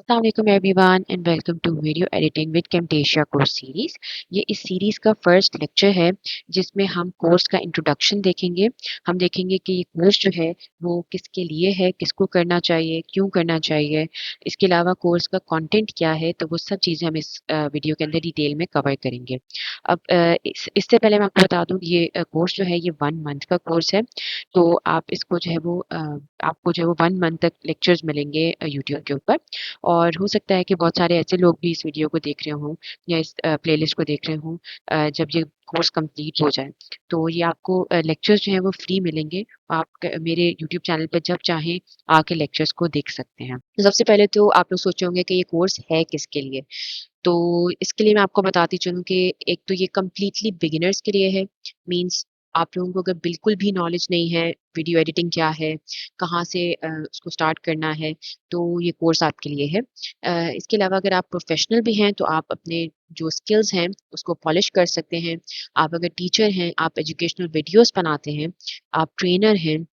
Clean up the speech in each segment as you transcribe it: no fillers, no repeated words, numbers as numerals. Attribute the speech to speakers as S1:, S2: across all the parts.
S1: अस्सलाम everyone and welcome to video editing with Camtasia course series. ये इस series का फर्स्ट लेक्चर है जिसमें हम कोर्स का इंट्रोडक्शन देखेंगे। हम देखेंगे कि ये कोर्स जो है वो किसके लिए है, किसको करना चाहिए, क्यों करना चाहिए। इसके अलावा कोर्स का कंटेंट क्या है, तो वो सब चीज़ें हम इस वीडियो के अंदर डिटेल में कवर करेंगे। अब इससे पहले मैं आपको बता दूं, ये कोर्स जो है ये 1 मंथ का कोर्स है। तो आप इसको जो है वो आपको जो है वो 1 मंथ तक लेक्चर्स मिलेंगे यूट्यूब के ऊपर। और हो सकता है कि बहुत सारे ऐसे लोग भी इस वीडियो को देख रहे हों या इस प्लेलिस्ट को देख रहे हों जब ये कोर्स कंप्लीट हो जाए। तो ये आपको लेक्चर्स जो हैं वो फ्री मिलेंगे। आप मेरे यूट्यूब चैनल पर जब चाहें आके लेक्चर्स को देख सकते हैं। तो सबसे पहले तो आप लोग सोचे होंगे कि ये कोर्स है किसके लिए। तो इसके लिए मैं आपको बताती चलूँ कि एक तो ये कम्प्लीटली बिगिनर्स के लिए है। मीन्स आप लोगों को अगर बिल्कुल भी नॉलेज नहीं है वीडियो एडिटिंग क्या है, कहाँ से उसको स्टार्ट करना है, तो ये कोर्स आपके लिए है। इसके अलावा अगर आप प्रोफेशनल भी हैं तो आप अपने जो स्किल्स हैं उसको पॉलिश कर सकते हैं। आप अगर टीचर हैं, आप एजुकेशनल वीडियोस बनाते हैं, आप ट्रेनर हैं,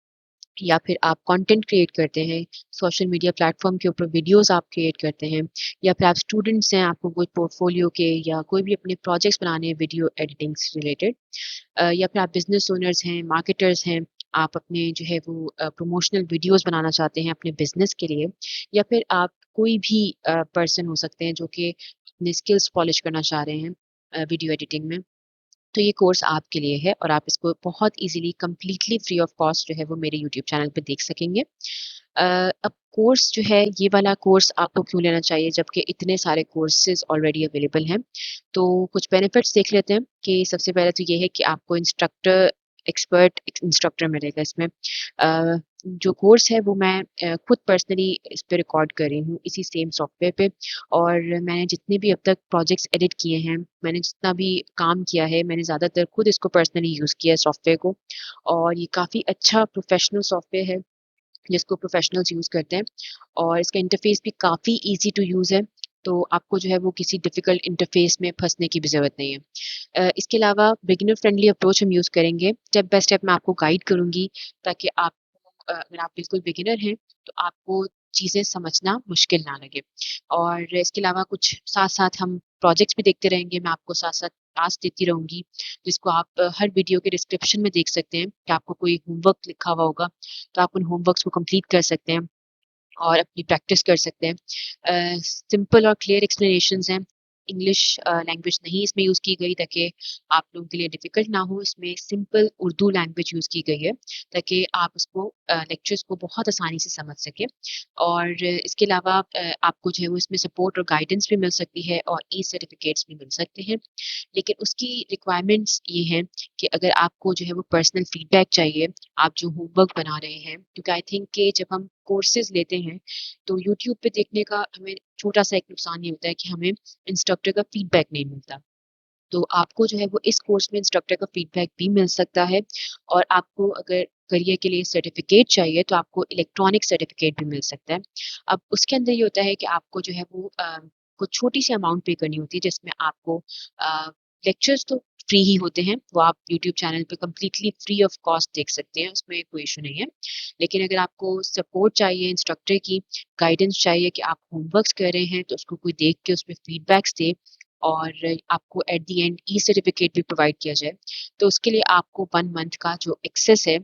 S1: या फिर आप कंटेंट क्रिएट करते हैं, सोशल मीडिया प्लेटफॉर्म के ऊपर वीडियोस आप क्रिएट करते हैं, या फिर आप स्टूडेंट्स हैं, आपको कोई पोर्टफोलियो के या कोई भी अपने प्रोजेक्ट्स बनाने हैं वीडियो एडिटिंग से रिलेटेड, या फिर आप बिजनेस ओनर्स हैं, मार्केटर्स हैं, आप अपने जो है वो प्रमोशनल वीडियोस बनाना चाहते हैं अपने बिजनेस के लिए, या फिर आप कोई भी पर्सन हो सकते हैं जो कि अपने स्किल्स पॉलिश करना चाह रहे हैं वीडियो एडिटिंग में। तो ये कोर्स आपके लिए है और आप इसको बहुत easily completely free of cost जो है वो मेरे यूट्यूब चैनल पे देख सकेंगे। अब कोर्स जो है ये वाला कोर्स आपको क्यों लेना चाहिए जबकि इतने सारे कोर्सेज ऑलरेडी अवेलेबल हैं। तो कुछ बेनिफिट्स देख लेते हैं कि सबसे पहले तो ये है कि आपको एक्सपर्ट इंस्ट्रक्टर मिलेगा इसमें। जो कोर्स है वो मैं खुद पर्सनली इस पे रिकॉर्ड कर रही हूँ इसी सेम सॉफ्टवेयर पे। और मैंने जितने भी अब तक प्रोजेक्ट्स एडिट किए हैं, मैंने जितना भी काम किया है, मैंने ज़्यादातर खुद इसको पर्सनली यूज़ किया है सॉफ्टवेयर को। और ये काफ़ी अच्छा प्रोफेशनल सॉफ्टवेयर है जिसको प्रोफेशनल्स यूज़ करते हैं। और इसका इंटरफेस भी काफ़ी ईजी टू यूज़ है। तो आपको जो है वो किसी डिफ़िकल्ट इंटरफेस में फंसने की भी ज़रूरत नहीं है। इसके अलावा बिगिनर फ्रेंडली अप्रोच हम यूज़ करेंगे। स्टेप बाय स्टेप मैं आपको गाइड करूँगी ताकि आपको अगर आप बिल्कुल बिगिनर हैं तो आपको चीज़ें समझना मुश्किल ना लगे। और इसके अलावा कुछ साथ-साथ हम प्रोजेक्ट्स भी देखते रहेंगे। मैं आपको साथ-साथ टास्क देती रहूँगी जिसको आप हर वीडियो के डिस्क्रिप्शन में देख सकते हैं कि आपको कोई होमवर्क लिखा हुआ होगा, तो आप उन होमवर्क्स को कंप्लीट कर सकते हैं और अपनी प्रैक्टिस कर सकते हैं। सिंपल और क्लियर एक्सप्लेनेशंस हैं। इंग्लिश लैंग्वेज नहीं इसमें यूज़ की गई ताकि आप लोगों के लिए डिफ़िकल्ट ना हो। इसमें सिंपल उर्दू लैंग्वेज यूज़ की गई है ताकि आप उसको लेक्चर्स को बहुत आसानी से समझ सकें। और इसके अलावा आपको जो है वो इसमें सपोर्ट और गाइडेंस भी मिल सकती है और ई सर्टिफिकेट्स भी मिल सकते हैं। लेकिन उसकी रिक्वायरमेंट्स ये हैं कि अगर आपको जो है वो पर्सनल फीडबैक चाहिए, आप जो होमवर्क बना रहे हैं, क्योंकि आई थिंक कि जब हम कोर्सेज़ लेते हैं, तो यूट्यूब पे देखने का हमें छोटा-सा एक नुकसान ये होता है कि हमें इंस्ट्रक्टर का फीडबैक नहीं मिलता। तो आपको जो है वो इस कोर्स में इंस्ट्रक्टर का फीडबैक भी मिल सकता है। और आपको अगर करियर के लिए सर्टिफिकेट चाहिए तो आपको इलेक्ट्रॉनिक सर्टिफिकेट भी मिल सकता है। अब उसके अंदर ये होता है कि आपको जो है वो कुछ छोटी सी अमाउंट पे करनी होती है जिसमें आपको लेक्चर्स तो फ्री ही होते हैं, वो आप यूट्यूब चैनल पे कंप्लीटली फ्री ऑफ कॉस्ट देख सकते हैं, उसमें कोई इशू नहीं है। लेकिन अगर आपको सपोर्ट चाहिए इंस्ट्रक्टर की, गाइडेंस चाहिए कि आप होमवर्क्स कर रहे हैं तो उसको कोई देख के उसमें फीडबैक्स दे और आपको at the end E certificate भी प्रोवाइड किया जाए, तो उसके लिए आपको 1 मंथ का जो एक्सेस है,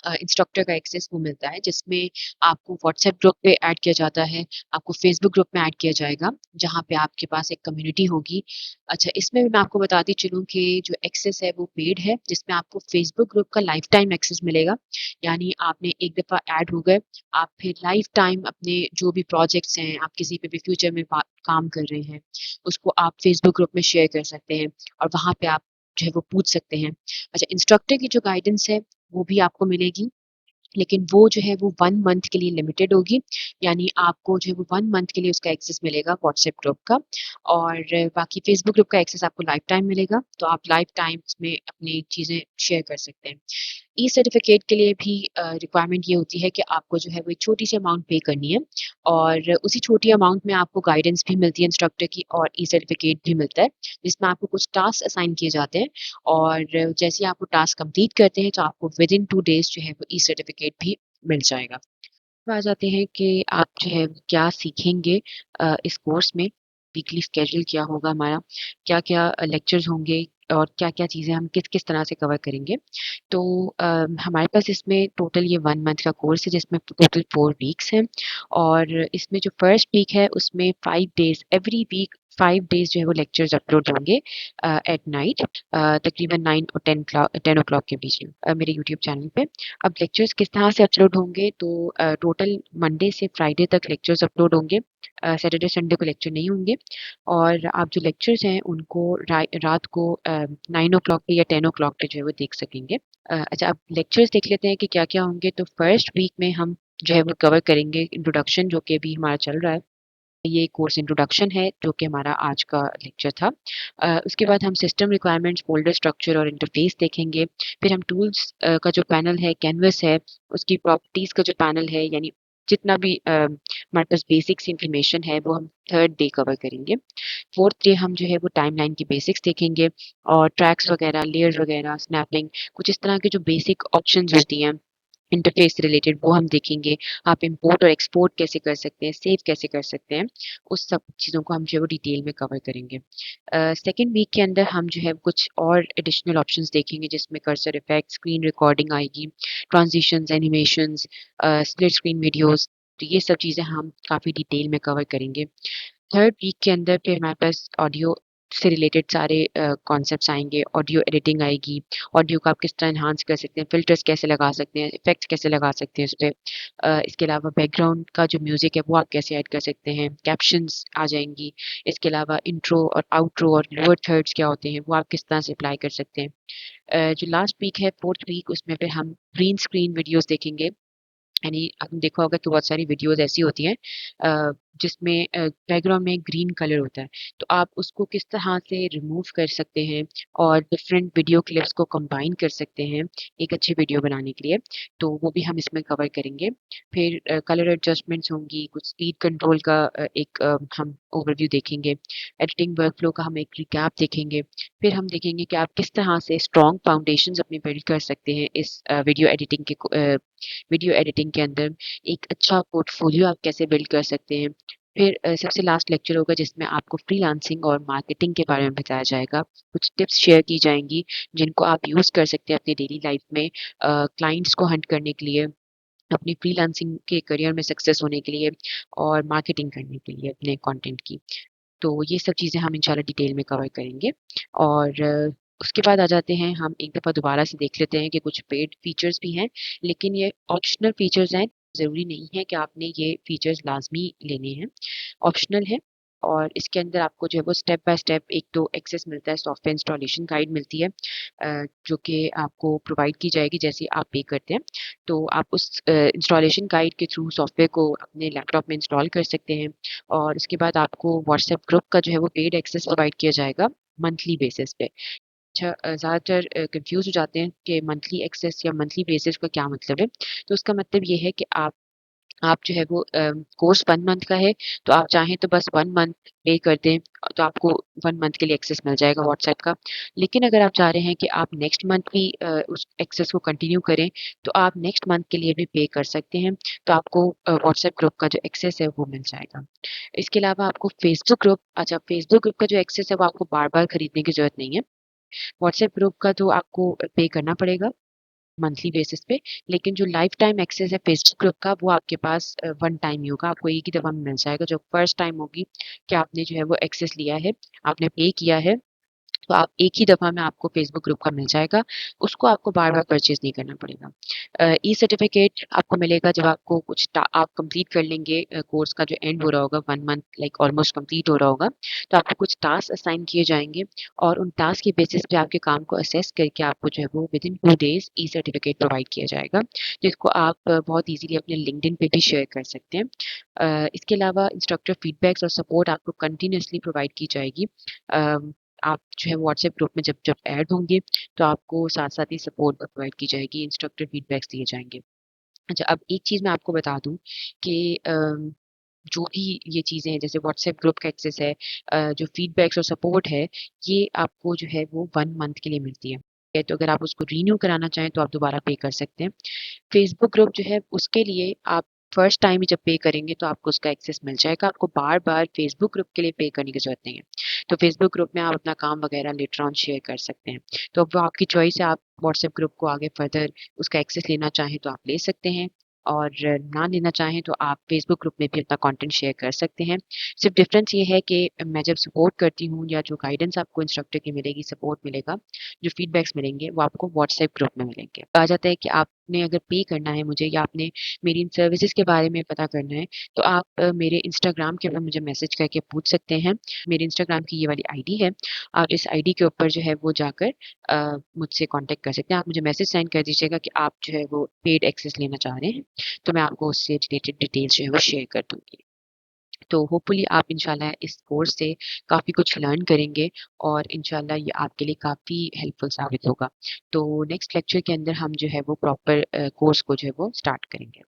S1: इंस्ट्रक्टर का एक्सेस वो मिलता है जिसमें आपको व्हाट्सएप ग्रुप पे ऐड किया जाता है, आपको फेसबुक ग्रुप में ऐड किया जाएगा, जहाँ पे आपके पास एक कम्युनिटी होगी। अच्छा, इसमें भी मैं आपको बताती चलूँ कि जो एक्सेस है वो पेड है, जिसमें आपको फेसबुक ग्रुप का लाइफ टाइम एक्सेस मिलेगा। यानी आपने एक दफ़ा ऐड हो गए, आप फिर लाइफ टाइम अपने जो भी प्रोजेक्ट्स हैं, आप किसी पे भी फ्यूचर में काम कर रहे हैं, उसको आप फेसबुक ग्रुप में शेयर कर सकते हैं और वहाँ पे आप जो है वो पूछ सकते हैं। अच्छा, इंस्ट्रक्टर की जो गाइडेंस है वो भी आपको मिलेगी, लेकिन वो जो है वो 1 मंथ के लिए लिमिटेड होगी। यानी आपको जो है वो 1 मंथ के लिए उसका एक्सेस मिलेगा व्हाट्सएप ग्रुप का। और बाकी फेसबुक ग्रुप का एक्सेस आपको लाइफ टाइम मिलेगा, तो आप लाइफ टाइम उसमें अपनी चीज़ें शेयर कर सकते हैं। ई सर्टिफिकेट के लिए भी रिक्वायरमेंट ये होती है कि आपको जो है वो एक छोटी सी अमाउंट पे करनी है और उसी छोटी अमाउंट में आपको गाइडेंस भी मिलती है इंस्ट्रक्टर की और ई सर्टिफिकेट भी मिलता है जिसमें आपको कुछ टास्क असाइन किए जाते हैं और जैसे ही आप वो टास्क कंप्लीट करते हैं तो आपको विद इन 2 डेज जो है वो ई सर्टिफिकेट भी मिल जाएगा। अब आ जाते हैं कि आप जो है क्या सीखेंगे इस कोर्स में, वीकली स्केड्यूल क्या होगा हमारा, क्या-क्या लेक्चर्स होंगे और क्या-क्या चीज़ें हम किस-किस तरह से कवर करेंगे। तो हमारे पास इसमें टोटल ये 1 मंथ का कोर्स है जिसमें टोटल 4 वीक्स हैं और इसमें जो फर्स्ट वीक है उसमें 5 डेज़ एवरी वीक 5 डेज़ जो है वो लेक्चर्स अपलोड होंगे एट नाइट तकरीबन 9 और 10 ओ क्लॉक के बीच में मेरे यूट्यूब चैनल पे। अब लेक्चर्स किस तरह से अपलोड होंगे तो टोटल मंडे से फ्राइडे तक लेक्चर्स अपलोड होंगे। सैटरडे संडे को लेक्चर नहीं होंगे और आप जो लेक्चर्स हैं उनको रात को 9 ओ क्लॉक पे या 10 ओ क्लॉक पे जो है वो देख सकेंगे। अच्छा अब लेक्चर्स देख लेते हैं कि क्या-क्या होंगे तो फर्स्ट वीक में हम जो है वो कवर करेंगे इंट्रोडक्शन जो कि अभी हमारा चल रहा है। ये कोर्स इंट्रोडक्शन है जो कि हमारा आज का लेक्चर था। उसके बाद हम सिस्टम रिक्वायरमेंट्स, फ़ोल्डर स्ट्रक्चर और इंटरफ़ेस देखेंगे। फिर हम टूल्स का जो पैनल है, कैनवस है, उसकी प्रॉपर्टीज़ का जो पैनल है यानी जितना भी हमारे पास बेसिक्स इन्फॉर्मेशन है वो हम थर्ड डे कवर करेंगे। फोर्थ डे हम जो है वो टाइमलाइन की बेसिक्स देखेंगे और ट्रैक्स वगैरह, लेयर्स वगैरह, स्नैपिंग कुछ इस तरह की जो बेसिक ऑप्शंस होती हैं इंटरफेस से रिलेटेड वो हम देखेंगे। आप इंपोर्ट और एक्सपोर्ट कैसे कर सकते हैं, सेव कैसे कर सकते हैं, उस सब चीज़ों को हम जो है वो डिटेल में कवर करेंगे। सेकंड वीक के अंदर हम जो है कुछ और एडिशनल ऑप्शंस देखेंगे जिसमें कर्सर इफेक्ट, स्क्रीन रिकॉर्डिंग आएगी, transitions, animations, split screen videos तो ये सब चीज़ें हम काफ़ी डिटेल में कवर करेंगे। थर्ड वीक के अंदर फिर हमारे पास ऑडियो से रिलेटेड सारे कॉन्सेप्ट्स आएँगे, ऑडियो एडिटिंग आएगी, ऑडियो को आप किस तरह एनहांस कर सकते हैं, फ़िल्टर्स कैसे लगा सकते हैं, इफ़ेक्ट्स कैसे लगा सकते हैं उसपे। इसके अलावा बैकग्राउंड का जो म्यूज़िक है वो आप कैसे ऐड कर सकते हैं, कैप्शंस आ जाएँगी। इसके अलावा इंट्रो और आउट्रो और लोअर थर्ड्स क्या होते हैं, वो आप किस तरह से अप्लाई कर सकते हैं। जो लास्ट वीक है, फोर्थ वीक उसमें फिर हम ग्रीन स्क्रीन वीडियोज़ देखेंगे। यानी आपने देखा होगा कि बहुत सारी वीडियोज़ ऐसी होती हैं जिसमें बैकग्राउंड में ग्रीन कलर होता है। तो आप उसको किस तरह से रिमूव कर सकते हैं और डिफरेंट वीडियो क्लिप्स को कंबाइन कर सकते हैं एक अच्छी वीडियो बनाने के लिए। तो वो भी हम इसमें कवर करेंगे। फिर कलर एडजस्टमेंट्स होंगी, कुछ स्पीड कंट्रोल का एक हम ओवरव्यू देखेंगे। एडिटिंग वर्कफ्लो का हम एक रिकैप देखेंगे। फिर हम देखेंगे कि आप किस तरह से स्ट्रॉन्ग फाउंडेशंस अपने बिल्ड कर सकते हैं इस वीडियो एडिटिंग के अंदर एक अच्छा पोर्टफोलियो आप कैसे बिल्ड कर सकते हैं। फिर सबसे लास्ट लेक्चर होगा जिसमें आपको फ्रीलांसिंग और मार्केटिंग के बारे में बताया जाएगा। कुछ टिप्स शेयर की जाएँगी जिनको आप यूज़ कर सकते हैं अपनी डेली लाइफ में क्लाइंट्स को हंट करने के लिए, अपनी फ्रीलांसिंग के करियर में सक्सेस होने के लिए और मार्केटिंग करने के लिए अपने कंटेंट की। तो ये सब चीज़ें हम इंशाल्लाह डिटेल में कवर करेंगे और उसके बाद आ जाते हैं हम एक दफ़ा दोबारा से देख लेते हैं कि कुछ पेड फीचर्स भी हैं, लेकिन ये ऑप्शनल फीचर्स हैं, ज़रूरी नहीं है कि आपने ये फीचर्स लाज़मी लेने हैं, ऑप्शनल है और इसके अंदर आपको जो है वो स्टेप बाय स्टेप एक तो एक्सेस मिलता है, सॉफ्टवेयर इंस्टॉलेशन गाइड मिलती है जो कि आपको प्रोवाइड की जाएगी जैसे आप पे करते हैं। तो आप उस इंस्टॉलेशन गाइड के थ्रू सॉफ्टवेयर को अपने लैपटॉप में इंस्टॉल कर सकते हैं और उसके बाद आपको व्हाट्सएप ग्रुप का जो है वो पेड एक्सेस प्रोवाइड किया जाएगा मंथली बेसिस पे। अच्छा ज़्यादातर कन्फ्यूज़ हो जाते हैं कि मंथली एक्सेस या मंथली बेसिस का क्या मतलब है? तो उसका मतलब ये है कि आप जो है वो कोर्स 1 मंथ का है, तो आप चाहें तो बस 1 मंथ पे कर दें, तो आपको 1 मंथ के लिए एक्सेस मिल जाएगा व्हाट्सएप का। लेकिन अगर आप चाह रहे हैं कि आप नेक्स्ट मंथ भी उस एक्सेस को कंटिन्यू करें, तो आप नेक्स्ट मंथ के लिए भी पे कर सकते हैं। तो आपको व्हाट्सएप ग्रुप का जो एक्सेस है वो मिल जाएगा। इसके अलावा आपको फेसबुक ग्रुप का जो एक्सेस है वो आपको बार-बार खरीदने की ज़रूरत नहीं है। व्हाट्सएप ग्रुप का तो आपको पे करना पड़ेगा मंथली बेसिस पे, लेकिन जो लाइफ टाइम एक्सेस है फेसबुक ग्रुप का वो आपके पास वन टाइम ही होगा, आपको एक ही दफ़ा में मिल जाएगा। जो फर्स्ट टाइम होगी कि आपने जो है वो एक्सेस लिया है, आपने पे किया है तो आप एक ही दफ़ा में आपको फ़ेसबुक ग्रुप का मिल जाएगा, उसको आपको बार-बार परचेज़ नहीं करना पड़ेगा। ई सर्टिफ़िकेट आपको मिलेगा जब आपको कुछ आप कंप्लीट कर लेंगे कोर्स का जो एंड हो रहा होगा 1 मंथ लाइक ऑलमोस्ट कंप्लीट हो रहा होगा, तो आपको कुछ टास्क असाइन किए जाएँगे और उन टास्क के बेसिस पे आपके काम को असेस करके आपको जो है वो विदिन 2 डेज़ ई सर्टिफ़िकेट प्रोवाइड किया जाएगा, जिसको आप बहुत ईज़िली अपने लिंक्डइन पे भी शेयर कर सकते हैं। इसके अलावा इंस्ट्रक्टर फीडबैक्स और सपोर्ट आपको कंटीन्यूअसली प्रोवाइड की जाएगी। आप जो है व्हाट्सएप ग्रुप में जब जब ऐड होंगे तो आपको साथ-साथ ही सपोर्ट प्रोवाइड की जाएगी, इंस्ट्रक्टर फीडबैक्स दिए जाएँगे। अच्छा, अब एक चीज़ मैं आपको बता दूँ कि जो भी ये चीज़ें हैं जैसे व्हाट्सएप ग्रुप का एक्सेस है, जो फीडबैक्स और सपोर्ट है, ये आपको जो है वो 1 मंथ के लिए मिलती है। तो अगर आप उसको रिन्यू कराना चाहें तो आप दोबारा पे कर सकते हैं। फेसबुक ग्रुप जो है उसके लिए आप फर्स्ट टाइम ही जब पे करेंगे तो आपको उसका एक्सेस मिल जाएगा। आपको बार-बार फेसबुक ग्रुप के लिए पे करने की ज़रूरत नहीं है। तो फेसबुक ग्रुप में आप अपना काम वगैरह लेटर ऑन शेयर कर सकते हैं। तो अब वो आपकी चॉइस है, आप व्हाट्सएप ग्रुप को आगे फर्दर उसका एक्सेस लेना चाहें तो आप ले सकते हैं और ना लेना चाहें तो आप फेसबुक ग्रुप में भी अपना कंटेंट शेयर कर सकते हैं। सिर्फ़ डिफ़रेंस ये है कि मैं जब सपोर्ट करती हूँ या जो गाइडेंस आपको इंस्ट्रक्टर की मिलेगी, सपोर्ट मिलेगा, जो फीडबैक्स मिलेंगे वो आपको व्हाट्सएप ग्रुप में मिलेंगे। कहा जाता है कि आपने अगर पे करना है मुझे या आपने मेरी इन सर्विसेज़ के बारे में पता करना है, तो आप मेरे इंस्टाग्राम के ऊपर मुझे मैसेज करके पूछ सकते हैं। मेरे इंस्टाग्राम की ये वाली आईडी है। आप इस आईडी के ऊपर जो है वो जाकर मुझसे कॉन्टैक्ट कर सकते हैं। आप मुझे मैसेज सेंड कर दीजिएगा कि आप जो है वो पेड एक्सेस लेना चाह रहे हैं, तो मैं आपको उससे रिलेटेड डिटेल्स जो है वो शेयर कर दूँगी। तो होपफुली आप इंशाल्लाह इस कोर्स से काफ़ी कुछ लर्न करेंगे और इंशाल्लाह ये आपके लिए काफ़ी हेल्पफुल साबित होगा। तो नेक्स्ट लेक्चर के अंदर हम जो है वो प्रॉपर कोर्स को जो है वो स्टार्ट करेंगे।